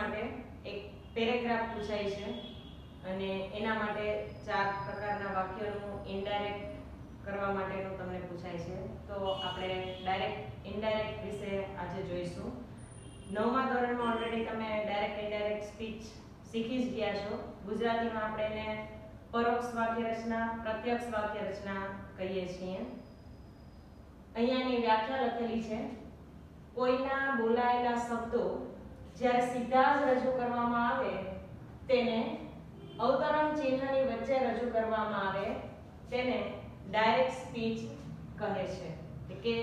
માટે એક પેરેગ્રાફ પૂછાય છે અને એના માટે 4 પ્રકારના વાક્યોનું ઇનડાયરેક્ટ કરવા માટેનું તમને પૂછાય છે. તો આપણે ડાયરેક્ટ ઇનડાયરેક્ટ વિશે આજે જોઈશું. 9મા ધોરણમાં ઓલરેડી તમે ડાયરેક્ટ ઇનડાયરેક્ટ સ્પીચ શીખી જ ગયા છો. ગુજરાતીમાં આપણે એને પરોક્ષ વાક્ય રચના, પ્રત્યક્ષ વાક્ય રચના કહીએ છીએ. અહીંયાની વ્યાખ્યા લખેલી છે: કોઈના બોલાયેલા શબ્દો જ્યારે સીધા જ રજૂ કરવામાં આવે તેને અવતરણ ચિહ્નની વચ્ચે રજૂ કરવામાં આવે તેને ડાયરેક્ટ સ્પીચ કહે છે. કે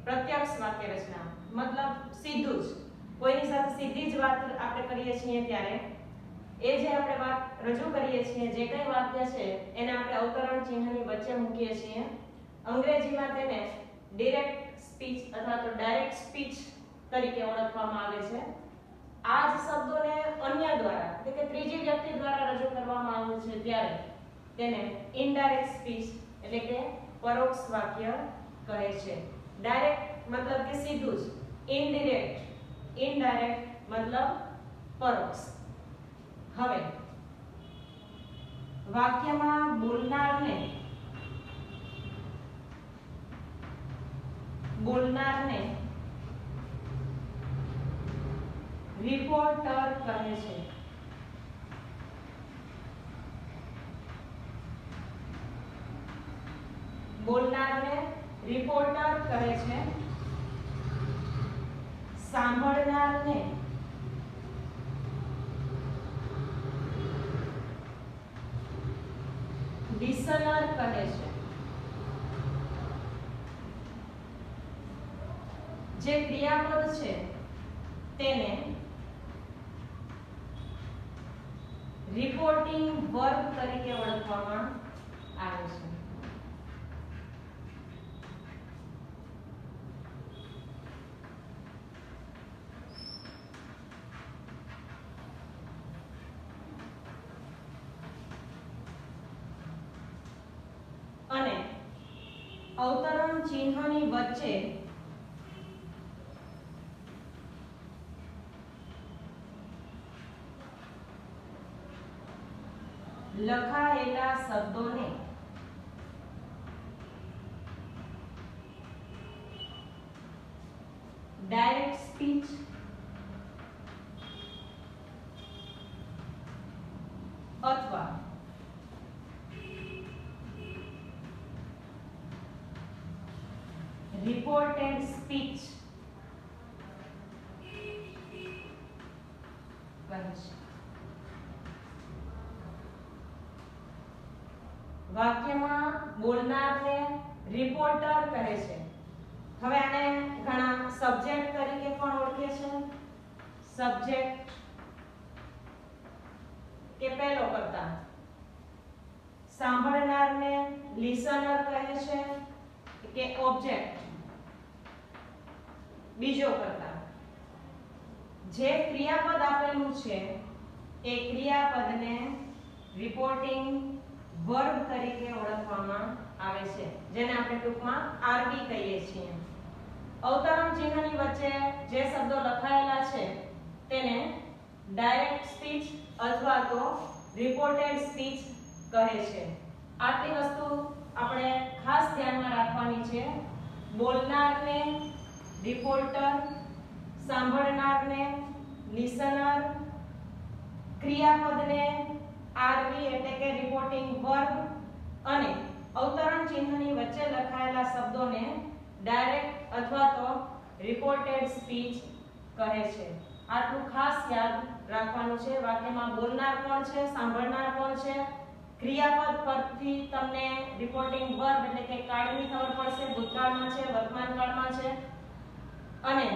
પ્રત્યક્ષ વાક્ય રચના મતલબ સીધું જ કોઈની સાથે સીધી જ વાત આપણે કરીએ છીએ ત્યારે એ જે આપણે વાત રજૂ કરીએ છીએ, જે કંઈ વાક્ય છે એને આપણે અવતરણ ચિહ્નની વચ્ચે મૂકીએ છીએ. અંગ્રેજીમાં તેને ડિરેક્ટ સ્પીચ અથવા તો ડાયરેક્ટ સ્પીચ તરીકે ઓળખવામાં આવે છે. આ જ શબ્દોને અન્ય દ્વારા એટલે કે ત્રીજી વ્યક્તિ દ્વારા રજૂ કરવામાં આવે છે ત્યારે તેને ઇનડાયરેક્ટ સ્પીચ એટલે કે પરોક્ષ વાક્ય કહે છે. ડાયરેક્ટ મતલબ કે સીધું જ, ઇનડાયરેક્ટ મતલબ પરોક્ષ. હવે વાક્યમાં બોલનારને રિપોર્ટર કહે છે. બોલનારને રિપોર્ટર કહે છે. સાંભળનારને લિસનર કહે છે. જે ક્રિયાપદ છે તેને રિપોર્ટિંગ વર્બ તરીકે ઓળખવામાં આવે છે. અને અવતરણ ચિહ્નની વચ્ચે લખાયેલા શબ્દોને ડાયરેક્ટ સ્પીચ અથવા રિપોર્ટેડ સ્પીચ કહે છે. વાક્યમાં બોલનારને રિપોર્ટર કહે છે. હવે આને ઘણા સબ્જેક્ટ તરીકે પણ ઓળખે છે. સબ્જેક્ટ કે પહેલો કર્તા. સાંભળનારને લિસનર કહે છે કે ઓબ્જેક્ટ બીજો કર્તા. જે ક્રિયાપદ આપેલું છે એ ક્રિયાપદને રિપોર્ટિંગ વર્બ તરીકે ઓળખવામાં આવે છે, જેને આપણે ટૂંકમાં આરવી કહીએ છીએ. અવતરણ ચિહ્નની વચ્ચે જે શબ્દો લખાયેલા છે તેને ડાયરેક્ટ સ્પીચ અથવા તો રિપોર્ટેડ સ્પીચ કહે છે. આટલી વસ્તુ આપણે ખાસ ધ્યાનમાં રાખવાની છે. બોલનારને રિપોર્ટર, સાંભળનારને લિસનર, ક્રિયાપદને આરવી એટલે કે રિપોર્ટિંગ વર્બ અને અવતરણ ચિહ્નની વચ્ચે લખાયેલા શબ્દોને ડાયરેક્ટ અથવા તો રિપોર્ટેડ સ્પીચ કહે છે. આટલું ખાસ યાદ રાખવાનું છે. વાક્યમાં બોલનાર કોણ છે, સાંભળનાર કોણ છે, ક્રિયાપદ પરથી તમને રિપોર્ટિંગ વર્બ એટલે કે કાળની ખબર પડશે, ભૂતકાળમાં છે, વર્તમાનકાળમાં છે, અને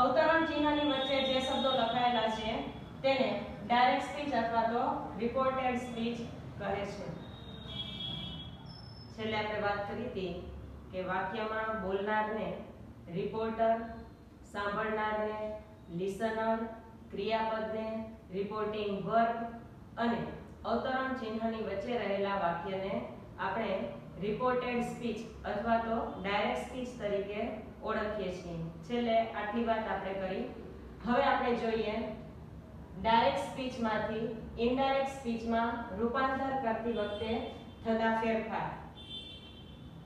અવતરણ ચિહ્નની વચ્ચે જે શબ્દો લખાયેલા છે તેને ડાયરેક્ટ સ્પીચ અથવા તો રિપોર્ટેડ સ્પીચ કહે છે. છેલ્લે આપણે વાત કરી હતી કે વાક્યમાં બોલનારને રિપોર્ટર, સાંભળનારને લિસનર, ક્રિયાપદને રિપોર્ટિંગ વર્બ અને અવતરણ ચિહ્નની વચ્ચે રહેલા વાક્યને આપણે રિપોર્ટેડ સ્પીચ અથવા તો ડાયરેક્ટ સ્પીચ તરીકે ઓળખીએ છીએ. છેલ્લે આટલી વાત આપણે કરી. હવે આપણે જોઈએ ડાયરેક્ટ સ્પીચમાંથી ઇનડાયરેક્ટ સ્પીચમાં રૂપાંતર કરતી વખતે થતા ફેરફાર.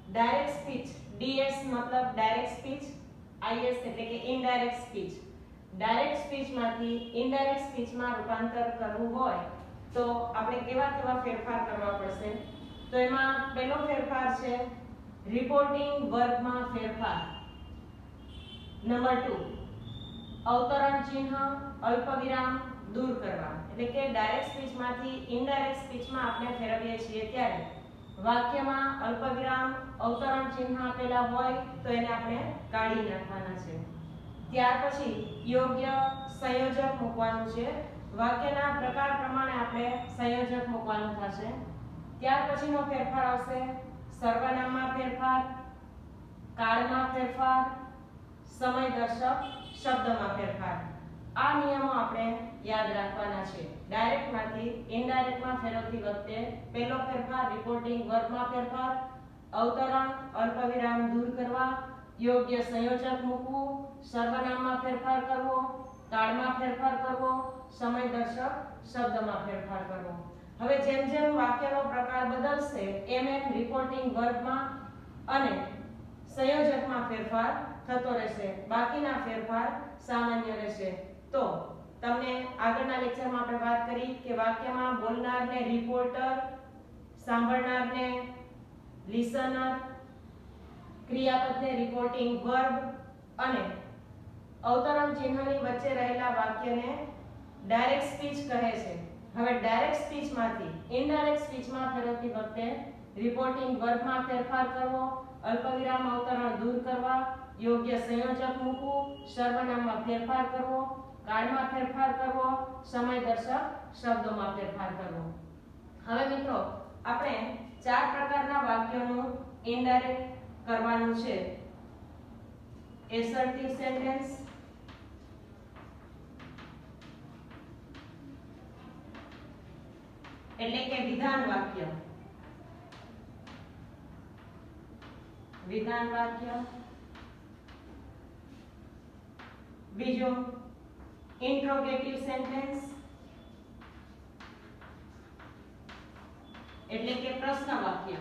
ડાયરેક્ટ સ્પીચ, ડીએસ મતલબ ડાયરેક્ટ સ્પીચ, આઈએસ એટલે કે ઇનડાયરેક્ટ સ્પીચ. ડાયરેક્ટ સ્પીચમાંથી ઇનડાયરેક્ટ સ્પીચમાં રૂપાંતર કરવું હોય તો આપણે કેવા કેવા ફેરફાર કરવા પડશે? તો એમાં પહેલો ફેરફાર છે રિપોર્ટિંગ વર્બમાં ફેરફાર. નંબર 2 અવતરણ ચિહ્ન અલ્પવિરામ દૂર કરવા. એટલે કે ડાયરેક્ટ સ્પીચમાંથી ઇનડાયરેક્ટ સ્પીચમાં આપણે ફેરવીએ છીએ ત્યારે વાક્યમાં અલ્પવિરામ અવતરણ ચિહ્ન આપેલા હોય તો એને આપણે કાઢી નાખવાના છે. ત્યાર પછી યોગ્ય સંયોજક મૂકવાનું છે. વાક્યના પ્રકાર પ્રમાણે આપણે સંયોજક મૂકવાનું થશે. ત્યાર પછીનો ફેરફાર આવશે સર્વનામમાં ફેરફાર, કાળમાં ફેરફાર, સમયદર્શક શબ્દમાં ફેરફાર. આ નિયમો આપણે યાદ રાખવાના છે. ડાયરેક્ટમાંથી ઇનડાયરેક્ટમાં ફેરવતી વખતે પહેલો ફેરફાર રિપોર્ટિંગ વર્બમાં ફેરફાર, અવતરણ અલ્પવિરામ દૂર કરવા, યોગ્ય સંયોજક મૂકવું, સર્વનામમાં ફેરફાર કરવો, કાળમાં ફેરફાર કરવો, સમયદર્શક શબ્દમાં ફેરફાર કરવો. હવે જેમ જેમ વાક્યનો પ્રકાર બદલશે એમ એમ રિપોર્ટિંગ વર્બમાં અને સંયોજકમાં ફેરફાર થતો રહેશે. બાકીના ફેરફાર સામાન્ય રહેશે. તો તમને આગળના લેક્ચરમાં આપણે વાત કરી કે વાક્યમાં બોલનારને રિપોર્ટર, સાંભળનારને લિસનર, ક્રિયાપદને રિપોર્ટિંગ વર્બ અને અવતરણ ચિહ્નની વચ્ચે રહેલા વાક્યને ડાયરેક્ટ સ્પીચ કહે છે. હવે ડાયરેક્ટ સ્પીચમાંથી ઇનડાયરેક્ટ સ્પીચમાં ફેરવતી વખતે રિપોર્ટિંગ વર્બમાં ફેરફાર કરવો, અલ્પવિરામ અવતરણ દૂર કરવા, યોગ્ય સંયોજક મૂકવું, સર્વનામમાં ફેરફાર કરવો, કાળમાં ફેરફાર કરવો, સમયદર્શક શબ્દોમાં ફેરફાર કરવો. હવે મિત્રો આપણે 4 પ્રકારના વાક્યોનું ઇનડાયરેક્ટ કરવાનું છે. એસર્ટિવ સેન્ટેન્સ, એટલે કે વિધાન વાક્ય. વિધાન વાક્ય. બીજો ઇન્ટ્રોગેટિવ સેન્ટેન્સ એટલે કે પ્રશ્ન વાક્ય.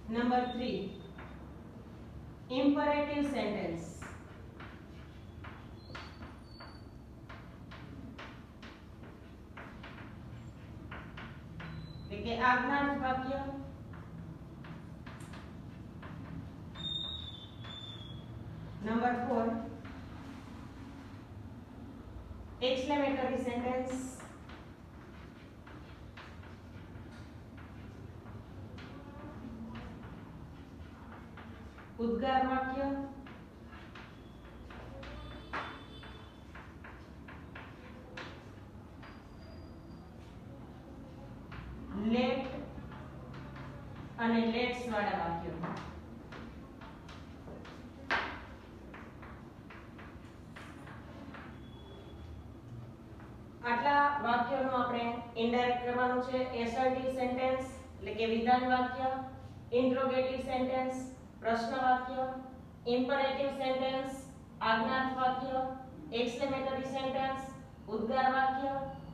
નંબર 3 ઇમ્પરેટિવ સેન્ટેન્સ એટલે કે આજ્ઞાર્થ વાક્ય. નંબર 4 એક્સક્લેમેટરી સેન્ટેન્સ ઉદ્ગાર વાક્ય. લેટ અને લેટ્સ વાળા વાક્યો. આટલા વાક્યોનું આપણે ઇનડાયરેક્ટ કરવાનું છે. એસર્ટિવ સેન્ટેન્સ એટલે કે વિધાન વાક્ય, ઇન્ટ્રોગેટિવ સેન્ટેન્સ પ્રશ્ન વાક્ય, ઇમ્પરેટિવ સેન્ટેન્સ આજ્ઞાર્થ વાક્ય, એક્સક્લેમેટરી સેન્ટેન્સ ઉદ્ગાર વાક્ય,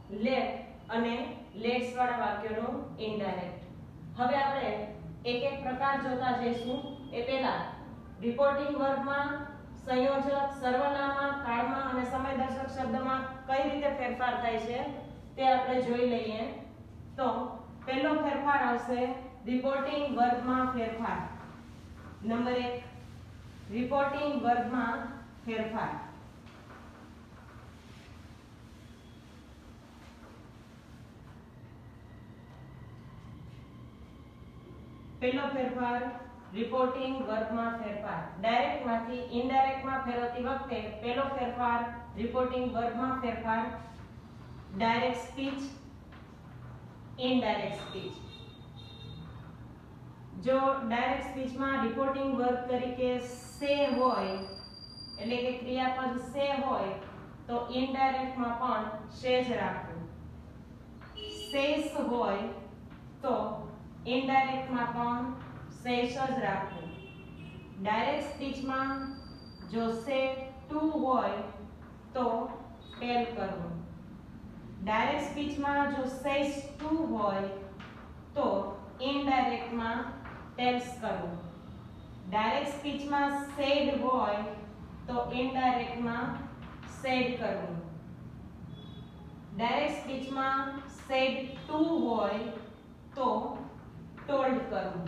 લેટ અને લેટ્સ વાળા વાક્યોનું ઇનડાયરેક્ટ. હવે આપણે એક એક પ્રકાર જોતા જઈશું. એ પહેલા રિપોર્ટિંગ વર્બમાં સંયોજક, સર્વનામમાં, કાળમાં અને સમયદર્શક શબ્દમાં કઈ રીતે ફેરફાર થાય છે તે આપણે જોઈ લઈએ. તો પહેલો ફેરફાર આવશે રિપોર્ટિંગ વર્બમાં ફેરફાર. નંબર 1 રિપોર્ટિંગ વર્બમાં ફેરફાર. પહેલો ફેરફાર રિપોર્ટિંગ વર્બમાં ફેરફાર. ડાયરેક્ટમાંથી ઇનડાયરેક્ટમાં ફેરવતી વખતે પહેલો ફેરફાર રિપોર્ટિંગ વર્બમાં ફેરફાર. Direct speech, indirect speech. જો ડાયરેક્ટ સ્પીચમાં રિપોર્ટિંગ વર્બ તરીકે સે હોય એટલે કે ક્રિયાપદ સે હોય તો ઇનડાયરેક્ટમાં પણ સે જ રાખવું. સેસ હોય તો ઇનડાયરેક્ટમાં પણ સેશ જ રાખવું. ડાયરેક્ટ સ્પીચમાં જો સે ટુ હોય તો ટેલ કરવું. ડાયરેક્ટ સ્પીચમાં જો સેશ ટુ હોય તો ઇનડાયરેક્ટમાં ટેલ્સ કરવું. ડાયરેક્ટ સ્પીચમાં સેડ હોય તો ઇનડાયરેક્ટમાં સેડ કરવું. ડાયરેક્ટ સ્પીચમાં સેડ ટુ હોય તો ટોલ્ડ કરવું.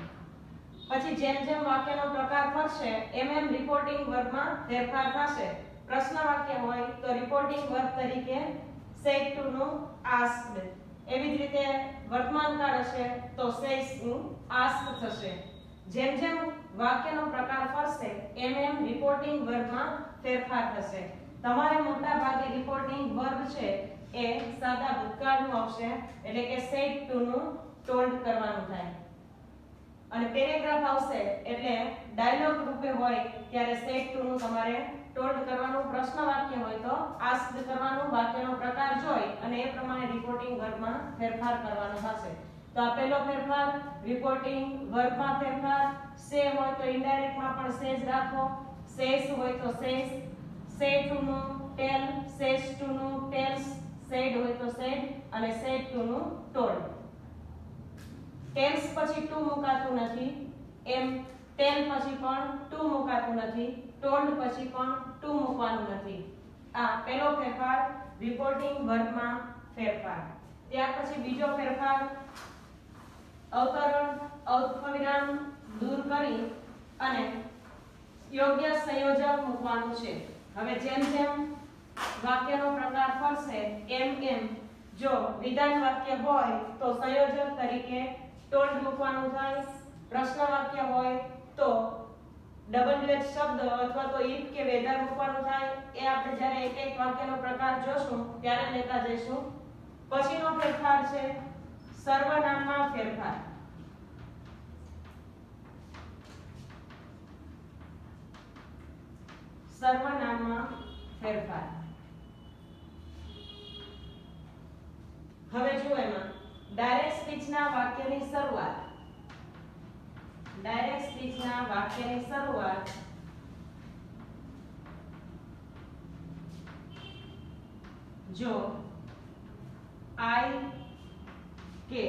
પછી જેમ જેમ વાક્યનો પ્રકાર થશે એમ એમ રિપોર્ટિંગ વર્બમાં ફેરફાર થશે. પ્રશ્ન વાક્ય હોય તો રિપોર્ટિંગ વર્બ તરીકે સેડ ટુ નું આસ્ક્ડ. એવી જ રીતે વર્તમાન કાળ હશે તો સેઝ નું આસ્ક થશે. જેમ જેમ વાક્યનો પ્રકાર ફરશે એમ એમ રિપોર્ટિંગ વર્બમાં ફેરફાર થશે. તમારે મોટા ભાગે રિપોર્ટિંગ વર્બ છે એ સાદા ભૂતકાળનું આવશે એટલે કે સેડ ટુ નું ટોલ્ડ કરવાનું થાય. અને પેરેગ્રાફ આવશે એટલે ડાયલોગ રૂપે હોય ત્યારે સેડ ટુ નું તમારે ટોલ્ડ કરવાનું. પ્રશ્ન વાક્ય હોય તો આસ્ક્ડ કરવાનું. વાક્યનો પ્રકાર જોઈ અને એ પ્રમાણે રિપોર્ટિંગ વર્બમાં ફેરફાર કરવાનો થશે. તો આ પહેલો ફેરફાર રિપોર્ટિંગ વર્બમાં ફેરફાર. સે હોય તો ઇનડાયરેક્ટમાં પણ સેજ રાખો. સેસ હોય તો સેસ. સે ટુ નું ટેલ. સેસ ટુ નું ટેલ્સ. સેડ હોય તો સેડ અને સેડ ટુ નું ટોલ્ડ. ટેલ્સ પછી ટુ મુકાતું નથી એમ ટેલ પછી પણ ટુ મુકાતું નથી. ટોલ્ડ પછી પણ ટુ મૂકવાનું નથી. આ પહેલો ફેરફાર રિપોર્ટિંગ વર્બમાં ફેરફાર. ત્યાર પછી બીજો ફેરફાર અવતરણ અલ્પવિરામ દૂર કરી અને યોગ્ય સંયોજક મૂકવાનું છે. હવે જેમ જેમ વાક્યનો પ્રકાર ફરશે એમ એમ જો વિધાન વાક્ય હોય તો સંયોજક તરીકે ટોલ્ડ મૂકવાનું થાય. પ્રશ્ન વાક્ય હોય તો WH શબ્દ અથવા તો ઇફ કે વેધર મૂકવાનું થાય. એ આપણે જ્યારે એક એક વાક્યનો પ્રકાર જોશું ત્યારે લેતા જઈશું. પછીનો ફેરફાર છે સર્વનામમાં ફેરફાર. સર્વનામમાં ફેરફાર. હવે જુઓ એમાં ડાયરેક્ટ સ્પીચના વાક્યની શરૂઆત. ડાયરેક્ટ સ્પીચના વાક્યની શરૂઆત જો આઈ કે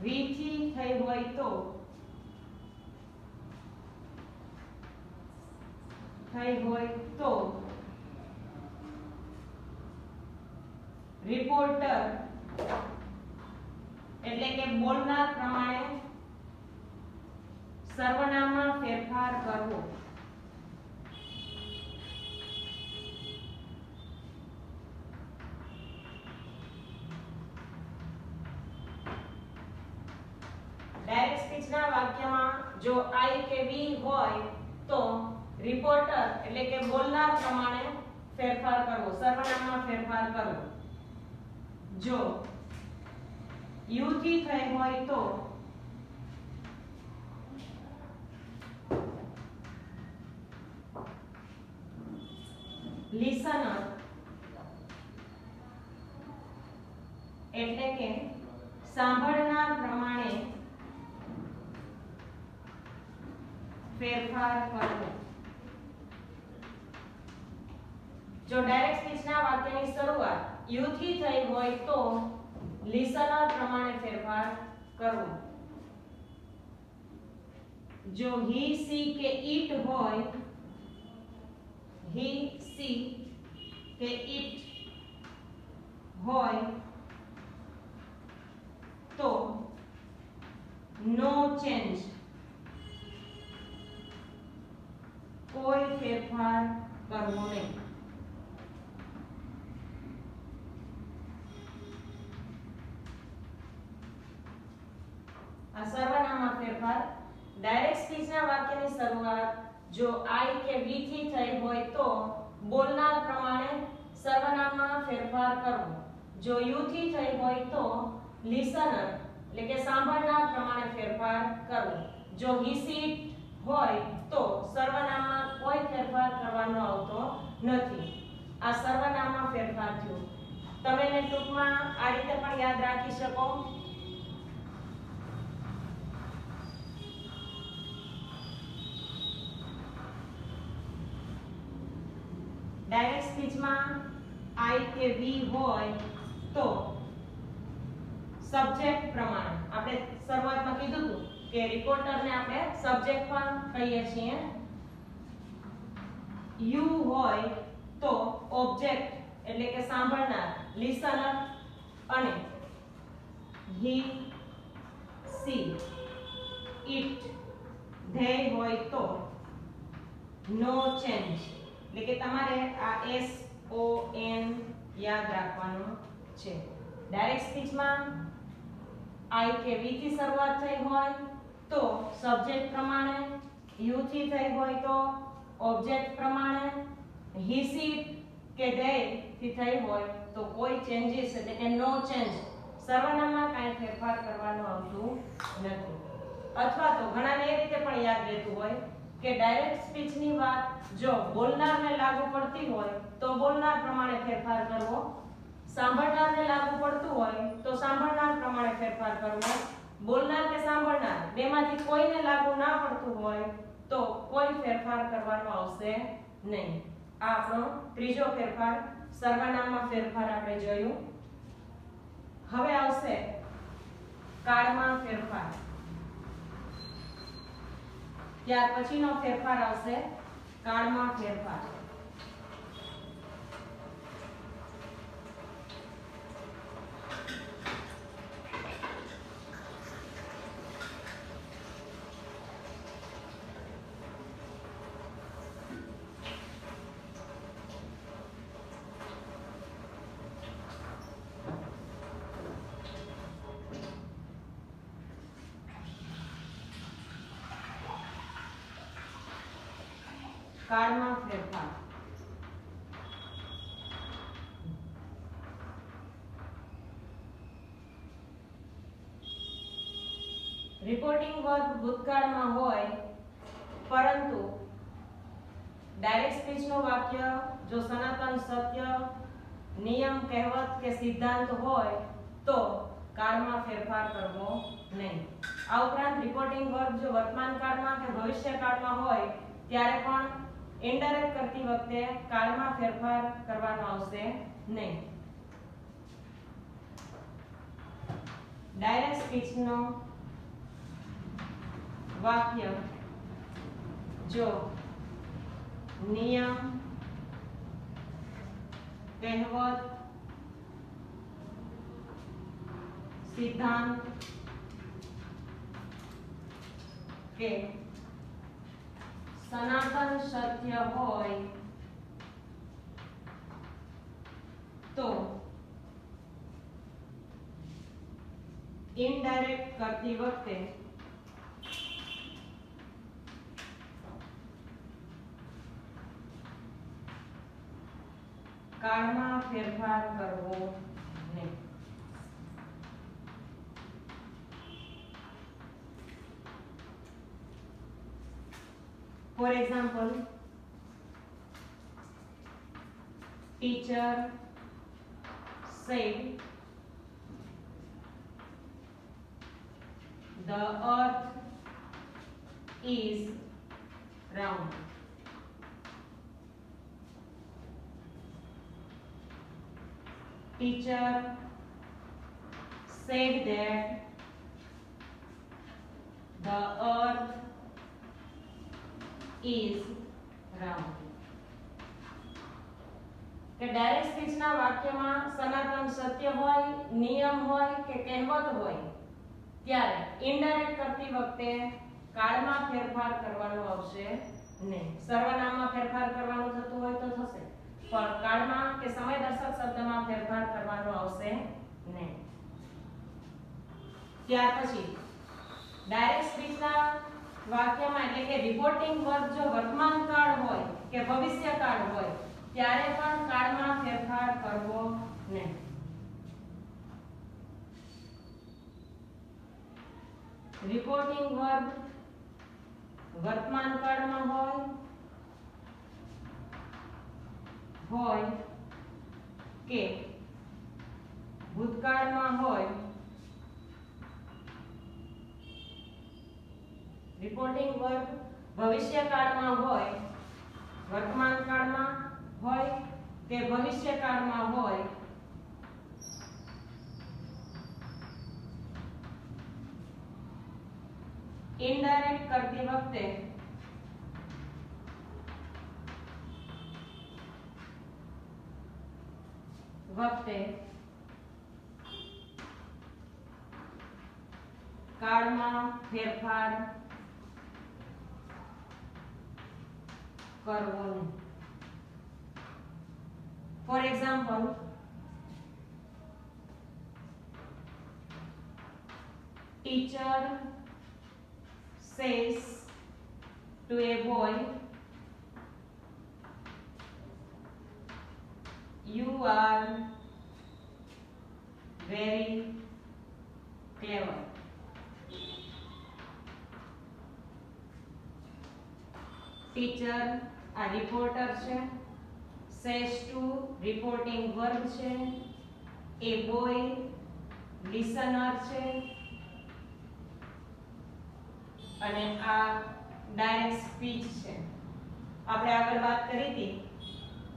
વી થી થઈ હોય તો રિપોર્ટર એટલે કે બોલનાર પ્રમાણે સર્વનામમાં ફેરફાર કરવો. ડાયરેક્ટ સ્પીચના વાક્યમાં જો આઈ કે વી હોય તો રિપોર્ટર એટલે કે બોલનાર પ્રમાણે ફેરફાર કરવો. સર્વનામમાં ફેરફાર કરવો. જો યુ થી થઈ હોય તો લિસનર એટલે કે સાંભળનાર પ્રમાણે ફેરફાર કરવો. જો ડાયરેક્ટ સ્પીચના વાક્યની શરૂઆત યુ થી થઈ હોય તો લિસનર પ્રમાણે ફેરફાર કરવો. જો હી સી કે ઈટ હોય he she કે it હોય તો no change કોઈ ફેરફાર કરવો નહીં. આ સર્વનામમાં ફેરફાર. ડાયરેક્ટ સ્પીચના વાક્યની શરૂઆત જો આઈ કે વી થી થઈ હોય તો બોલનાર પ્રમાણે સર્વનામમાં ફેરફાર કરવો. જો યુ થી થઈ હોય તો લિસનર એટલે કે સાંભળનાર પ્રમાણે ફેરફાર કરવો. જો હી સી હોય તો સર્વનામમાં કોઈ ફેરફાર કરવાનો આવતો નથી. આ સર્વનામમાં ફેરફાર થયો. તમે એને ટૂંકમાં આ રીતે પણ યાદ રાખી શકો. સ્પીચમાં આઈ કે વી હોય તો સબ્જેક્ટ પ્રમાણે આપણે શરૂઆતમાં કીધું હતું કે રિપોર્ટરને આપણે સબ્જેક્ટ પણ કહીએ છીએ. યુ હોય તો ઓબ્જેક્ટ એટલે કે સાંભળનાર લિસનર અને હી સી ઇટ ધે હોય તો નો ચેન્જ એટલે કે તમારે આ એસ ઓ એન યાદ રાખવાનું છે. ડાયરેક્ટ સ્પીચમાં આઈ કે વી થી શરૂઆત થઈ હોય તો સબ્જેક્ટ પ્રમાણે, યુ થી થઈ હોય તો ઓબ્જેક્ટ પ્રમાણે, હી સી કે ધે થી થઈ હોય તો કોઈ ચેન્જીસ એટલે કે નો ચેન્જ સર્વનામમાં કાંઈ ફેરફાર કરવાનો આવતું નથી. અથવા તો ઘણાને એ રીતે પણ યાદ રહેતું હોય કે ડાયરેક્ટ સ્પીચની વાત જો બોલનારને લાગુ પડતી હોય તો બોલનાર પ્રમાણે ફેરફાર કરવો, સાંભળનારને લાગુ પડતું હોય તો સાંભળનાર પ્રમાણે ફેરફાર કરવો, બોલનાર કે સાંભળનાર બેમાંથી કોઈને લાગુ ના પડતું હોય તો કોઈ ફેરફાર કરવાનો આવશે નહીં. આ આપણો ત્રીજો ફેરફાર સર્વનામમાં ફેરફાર આપણે જોયું. હવે આવશે કાળમાં ફેરફાર. ત્યાર પછીનો ફેરફાર આવશે કાળમાં ફેરફાર. કાળમાં ફેરફાર. રિપોર્ટિંગ વર્બ ભૂતકાળમાં હોય પરંતુ ડાયરેક્ટ સ્પીચનું વાક્ય જો સનાતન સત્ય, નિયમ, કહેવત કે સિદ્ધાંત હોય તો કાળમાં ફેરફાર કરવો નહીં. આ ઉપરાંત રિપોર્ટિંગ વર્બ જો વર્તમાન કાળમાં કે ભવિષ્ય કાળમાં હોય ત્યારે પણ ઇનડાયરેક્ટ કરતી વખતે કાળમાં ફેરફાર કરવાનો આવશે નહીં. ડાયરેક્ટ સ્પીચનો વાક્ય જો નિયમ, કહેવત, સિદ્ધાંત કે સનાતન સત્ય હોય તો ઇનડાયરેક્ટ કરતી વખતે કાળમાં ફેરફાર કરવો નહીં. For example, teacher said the earth is round. Teacher said that the earth is round. કે ડાયરેક્ટ સ્પીચના વાક્યમાં સનાતન સત્ય હોય, નિયમ હોય કે કહેવત હોય ત્યારે ઇનડાયરેક્ટ કરતી વખતે કાળમાં ફેરફાર કરવાનો આવશે નહીં. સર્વનામમાં ફેરફાર કરવાનું થતું હોય તો થશે પણ કાળમાં કે સમયદર્શક શબ્દમાં ફેરફાર કરવાનો આવશે નહીં. ત્યાર પછી ડાયરેક્ટ સ્પીચના વાક્યમાં એટલે કે રિપોર્ટિંગ વર્બ જો વર્તમાન કાળ હોય કે ભવિષ્ય કાળ હોય ત્યારે પણ કાળમાં ફેરફાર કરવો નહીં. રિપોર્ટિંગ વર્બ વર્તમાન કાળમાં હોય કે ભૂતકાળમાં હોય, રિપોર્ટિંગ વર્બ ભવિષ્ય કાળમાં હોય, વર્તમાન કાળમાં હોય કે ભવિષ્યકાળમાં હોય ઇનડાયરેક્ટ કરતી વખતે કાળમાં ફેરફાર કરવો નહીં. For example, teacher says to a boy, you are very clever. Teacher આ રિપોર્ટર છે, સેસ ટુ રિપોર્ટિંગ વર્બ છે, એ બોય લિસનર છે અને આ ડાયરેક્ટ સ્પીચ છે. આપણે આગળ વાત કરી હતી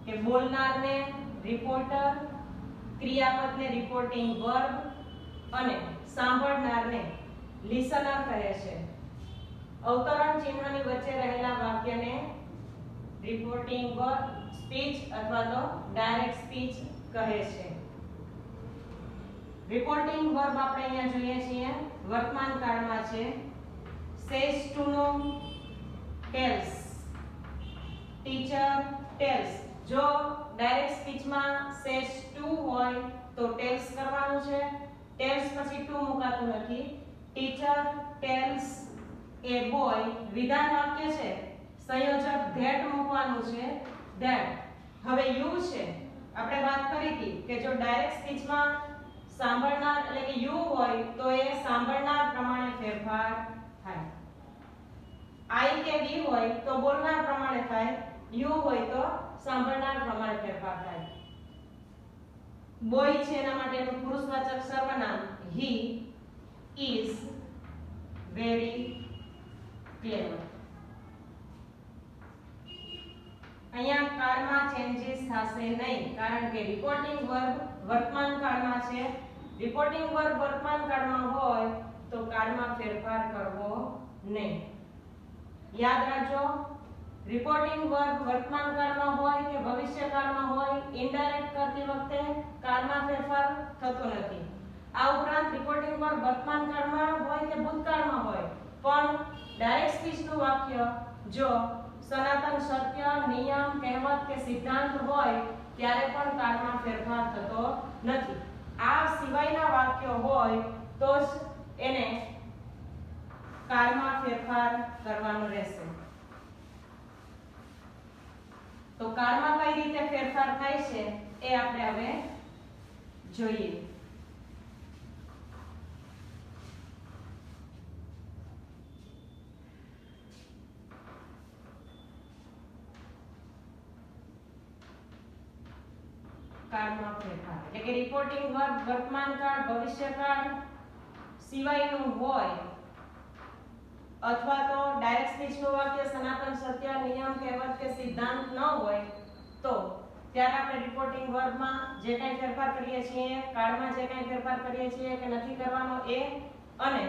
કે બોલનારને રિપોર્ટર, ક્રિયાપદને રિપોર્ટિંગ વર્બ અને સાંભળનારને લિસનર કહે છે. અવતરણ ચિહ્નની વચ્ચે રહેલા વાક્યને રિપોર્ટિંગ વર્બ, સ્પીચ અથવા તો ડાયરેક્ટ સ્પીચ કહે છે. રિપોર્ટિંગ વર્બ આપણે અહીંયા જોઈએ છીએ વર્તમાન કાળમાં છે. સેસ ટુ નો ટેલ્સ, ટીચર ટેલ્સ. જો ડાયરેક્ટ સ્પીચમાં સેસ ટુ હોય તો ટેલ્સ કરવાનું છે. ટેલ્સ પછી ટુ મુકાતું નથી. ટીચર ટેલ્સ એ બોય વિધાન વાક્ય છે, સંયોજક ધેટ મૂકવાનું છે, ધેટ. હવે યુ છે, આપણે વાત કરી હતી કે જો ડાયરેક્ટ સ્પીચમાં સાંભળનાર એટલે કે યુ હોય તો એ સાંભળનાર પ્રમાણે ફેરફાર થાય. આઈ કે વી હોય તો બોલનાર પ્રમાણે થાય, યુ હોય તો સાંભળનાર પ્રમાણે ફેરફાર થાય. બોય છે એના માટેનું પુરુષવાચક સર્વનામ he is very clever. અહીંયા કાળમાં ચેન્જીસ થશે નહીં કારણ કે રિપોર્ટિંગ વર્બ વર્તમાન કાળમાં છે. રિપોર્ટિંગ વર્બ વર્તમાન કાળમાં હોય તો કાળમાં ફેરફાર કરવો નહીં. યાદ રાખજો, રિપોર્ટિંગ વર્બ વર્તમાન કાળમાં હોય કે ભવિષ્યકાળમાં હોય, ઇનડાયરેક્ટ કરતી વખતે કાળમાં ફેરફાર થતો નથી. આ ઉપરાંત રિપોર્ટિંગ વર્બ વર્તમાન કાળમાં હોય કે ભૂતકાળમાં હોય પણ ડાયરેક્ટ સ્પીચનું વાક્ય જો સનાતન સત્ય, નિયમ, કહેવત કે સિદ્ધાંત હોય ત્યારે પણ કાળમાં ફેરફાર થતો નથી. આ સિવાયના વાક્યો હોય તો જ એને કાળમાં ફેરફાર કરવાનો રહેશે. તો કાળમાં કઈ રીતે ફેરફાર થાય છે એ આપણે હવે જોઈએ. કાળમાં ફેરફાર એટલે કે રિપોર્ટિંગ વર્બ વર્તમાન કાળ, ભવિષ્યકાળ સિવાયનું હોય અથવા તો ડાયરેક્ટ સ્પીચનું વાક્ય સનાતન સત્ય, નિયમ, કહેવત કે સિદ્ધાંત ન હોય તો ત્યારે આપણે રિપોર્ટિંગ વર્બમાં જે કંઈ ફેરફાર કરીએ છીએ, કાળમાં જે કંઈ ફેરફાર કરીએ છીએ કે નથી કરવાનો એ, અને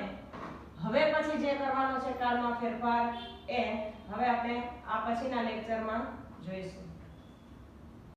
હવે પછી જે કરવાનો છે કાળમાં ફેરફાર એ હવે આપણે આ પછીના લેક્ચરમાં જોઈશું.